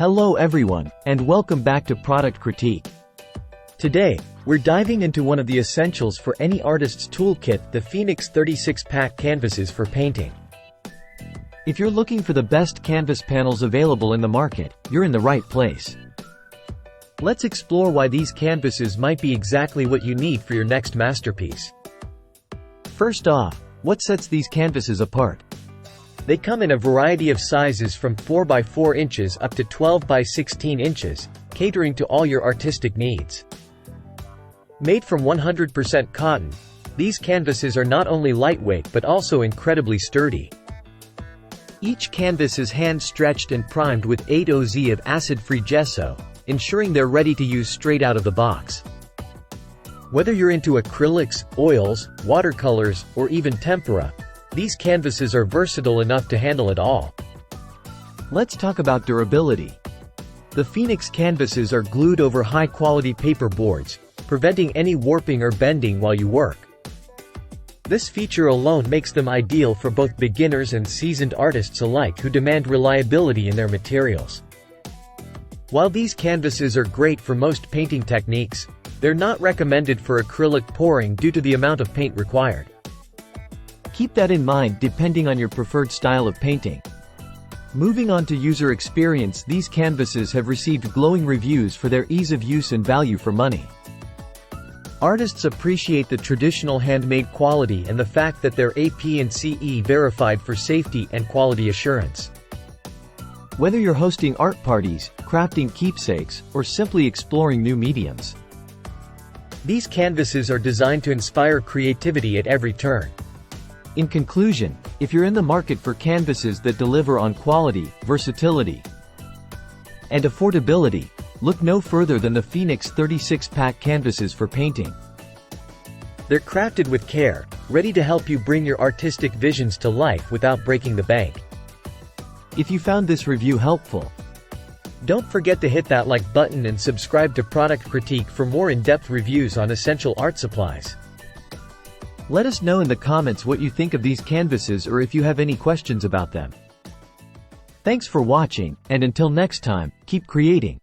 Hello everyone, and welcome back to Product Critique. Today, we're diving into one of the essentials for any artist's toolkit, the Phoenix 36-pack canvases for painting. If you're looking for the best canvas panels available in the market, you're in the right place. Let's explore why these canvases might be exactly what you need for your next masterpiece. First off, what sets these canvases apart? They come in a variety of sizes from 4 by 4 inches up to 12 by 16 inches, catering to all your artistic needs. Made from 100% cotton, these canvases are not only lightweight but also incredibly sturdy. Each canvas is hand-stretched and primed with 8 oz of acid-free gesso, ensuring they're ready to use straight out of the box. Whether you're into acrylics, oils, watercolors, or even tempera, these canvases are versatile enough to handle it all. Let's talk about durability. The Phoenix canvases are glued over high-quality paper boards, preventing any warping or bending while you work. This feature alone makes them ideal for both beginners and seasoned artists alike who demand reliability in their materials. While these canvases are great for most painting techniques, they're not recommended for acrylic pouring due to the amount of paint required. Keep that in mind depending on your preferred style of painting. Moving on to user experience, these canvases have received glowing reviews for their ease of use and value for money. Artists appreciate the traditional handmade quality and the fact that they're AP and CE verified for safety and quality assurance. Whether you're hosting art parties, crafting keepsakes, or simply exploring new mediums, these canvases are designed to inspire creativity at every turn. In conclusion, if you're in the market for canvases that deliver on quality, versatility, and affordability, look no further than the Phoenix 36-pack canvases for painting. They're crafted with care, ready to help you bring your artistic visions to life without breaking the bank. If you found this review helpful, don't forget to hit that like button and subscribe to Product Critique for more in-depth reviews on essential art supplies. Let us know in the comments what you think of these canvases or if you have any questions about them. Thanks for watching, and until next time, keep creating.